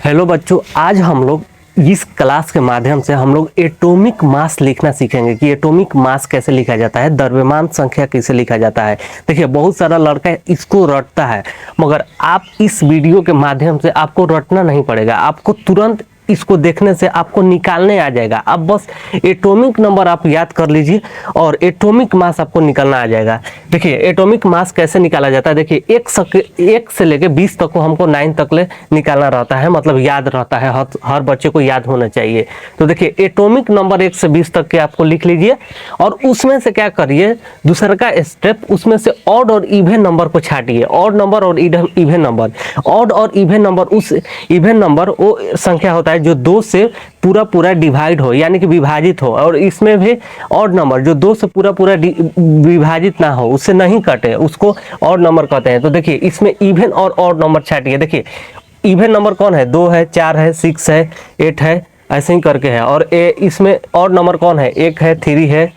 Hello बच्चों, आज हम लोग इस क्लास के माध्यम से हम लोग एटॉमिक मास लिखना सीखेंगे कि एटॉमिक मास कैसे लिखा जाता है, द्रव्यमान संख्या कैसे लिखा जाता है। देखिए, बहुत सारा लड़का इसको रटता है, मगर आप इस वीडियो के माध्यम से आपको रटना नहीं पड़ेगा। आपको तुरंत इसको देखने से आपको निकालने आ जाएगा। आप बस एटॉमिक नंबर आप याद कर लीजिए और एटॉमिक मास आपको निकालना आ जाएगा। देखिए, एटॉमिक मास कैसे निकाला जाता है। देखिए, एक से लेके 20 तक को हमको 9 तक ले निकालना रहता है, मतलब याद रहता है, हर बच्चे को याद होना चाहिए। तो देखिए, एटॉमिक नंबर 1 से 20 तक के आपको लिख लीजिए और उसमें से क्या करिए, दूसरा का स्टेप, उसमें से ऑड और इवन नंबर को छाटिए। ऑड नंबर और इवन नंबर, ऑड और इवन नंबर, उस इवन नंबर वो संख्या होता है जो 2 से पूरा डिवाइड हो, यानी कि विभाजित हो। और इसमें भी ऑड नंबर जो 2 से पूरा विभाजित ना हो, उससे नहीं कटे, उसको ऑड नंबर कहते हैं। तो देखिए, इसमें इवन और ऑड नंबर छाटिए। देखिए, इवन नंबर कौन है, 2 है, 4 है, 6 है, 8 है, ऐसे ही करके है। और इसमें ऑड नंबर कौन है, 1 है, 3 है,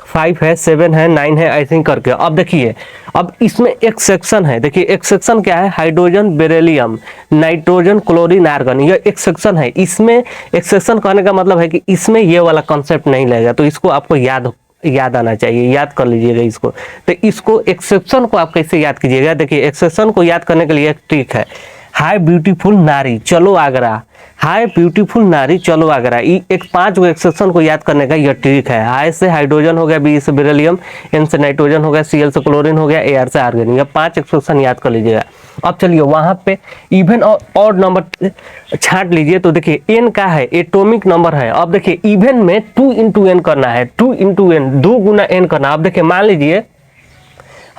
5 है, 7 है, 9 है, ऐसे ही करके। अब देखिए, अब इसमें एक सेक्शन है। देखिए, एक सेक्शन क्या है, hydrogen, beryllium, nitrogen, chlorine, argon, ये एक सेक्शन है। इसमें एक सेक्शन कहने का मतलब है कि इसमें ये वाला कॉन्सेप्ट नहीं लगेगा, तो इसको आपको याद आना चाहिए, याद कर लीजिएगा इसको। तो इसको एक सेक्शन को आप कैसे याद कीजिएगा। देखिए, एक सेक्शन को याद करने के लिए एक ट्रिक है। हाय ब्यूटीफुल नारी चलो आगरा, हाय ब्यूटीफुल नारी चलो आगरा, एक 5 एक्सेप्शन को याद करने का यह ट्रिक है। हाय से हाइड्रोजन हो गया, बी से बेरिलियम, एन से नाइट्रोजन हो गया, सीएल से क्लोरीन हो गया, एआर से आर्गन, ये 5 एक्सेप्शन याद कर लीजिएगा। अब चलिए वहां पे इवन और ऑड नंबर छांट लीजिए। तो देखिए, एन का है, एटॉमिक नंबर है। अब देखिए, इवन में 2 इंटू एन करना है, 2 इंटू एन, 2 गुना एन करना। अब देखिए, मान लीजिए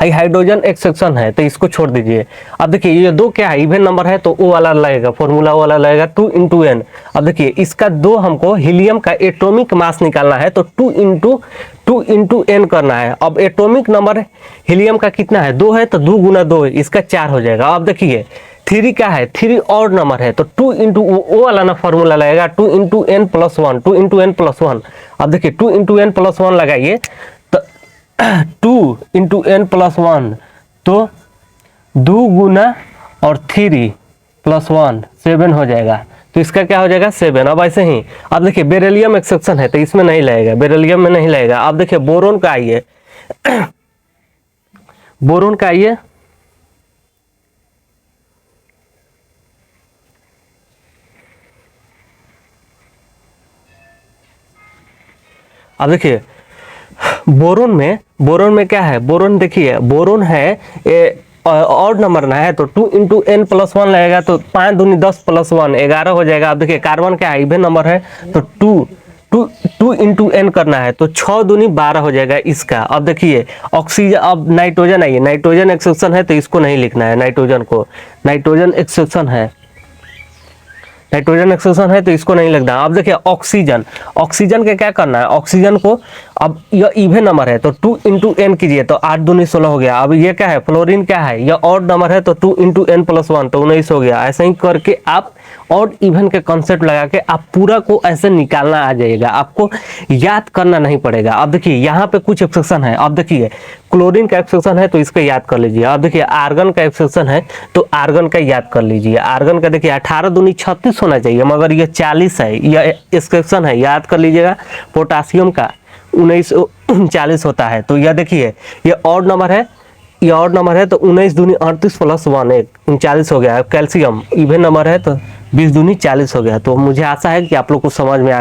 हाइड्रोजन एक सेक्शन है, तो इसको छोड़ दीजिए। अब देखिए, ये 2 क्या है, इवन नंबर है, तो वो वाला लगेगा, फॉर्मूला वाला लगेगा 2 इंटू एन। अब देखिए, इसका 2 हमको हीलियम का एटॉमिक मास निकालना है, तो 2 इंटू एन करना है। अब एटॉमिक नंबर हीलियम का कितना है, 2 है, तो 2 गुना 2, इसका 4 हो जाएगा। अब देखिए, 3 क्या है, 3 ऑड नंबर है, तो 2 इंटू वो वाला ना फॉर्मूला लगेगा, 2 into n plus 1, 2 into n plus 1। अब देखिए, 2 इंटू एन प्लस 1 लगाइए, 2 इंटू एन प्लस 1, तो 2 गुना और 3 प्लस 1 7 हो जाएगा। तो इसका क्या हो जाएगा, 7। अब ऐसे ही, अब देखिए, बेरिलियम एक सेक्शन है, तो इसमें नहीं लगेगा, बेरिलियम में नहीं लगेगा। अब देखिए, बोरोन का आइए, बोरोन का आइए, अब देखिए, बोरोन में क्या है, बोरोन देखिए, बोरोन है ऑड नंबर ना है, तो 2 इंटू एन प्लस 1 लगेगा, तो 5 दूनी 10 प्लस 1 11 हो जाएगा। अब देखिए, कार्बन क्या है, इवन नंबर है, तो 2 इंटू एन करना है, तो 6 दूनी 12 हो जाएगा इसका। अब देखिए, ऑक्सीजन, अब नाइट्रोजन आइए, नाइट्रोजन एक सेक्शन है, तो इसको नहीं लिखना है, नाइट्रोजन को, नाइट्रोजन एक सेक्शन है, नाइट्रोजन एक्सेप्शन है, तो इसको नहीं लिखना। अब देखिए, ऑक्सीजन, ऑक्सीजन के क्या करना है, ऑक्सीजन को, अब यह इवन नंबर है, तो 2 इंटू एन कीजिए, तो 8 दूनी 16 हो गया। अब ये क्या है, फ्लोरीन क्या है, यह ऑड नंबर है, तो 2 इंटू एन प्लस 1, तो 19 हो गया। ऐसे ही करके आप ऑड इवन के कॉन्सेप्ट लगा के आप पूरा को ऐसे निकालना आ जाएगा, आपको याद करना नहीं पड़ेगा। अब देखिए, यहाँ पे कुछ एक्सेप्शन है। अब देखिए, क्लोरीन का एक्सेप्शन है, तो इसको याद कर लीजिए। अब देखिए, आर्गन का एक्सेप्शन है, तो आर्गन का याद कर लीजिए। आर्गन का देखिए, 18 दूनी 36 होना चाहिए, मगर ये 40 है, यह एक्सेप्शन है, याद कर लीजिएगा। पोटासियम का 1940 होता है, तो यह देखिए, ये ऑड नंबर है, ये ऑड नंबर है, तो 19 दूनी 38 प्लस 1 39 हो गया। कैल्शियम इवन नंबर है, तो 20 दूनी 40 हो गया। तो मुझे आशा है कि आप लोग को समझ में आ गया।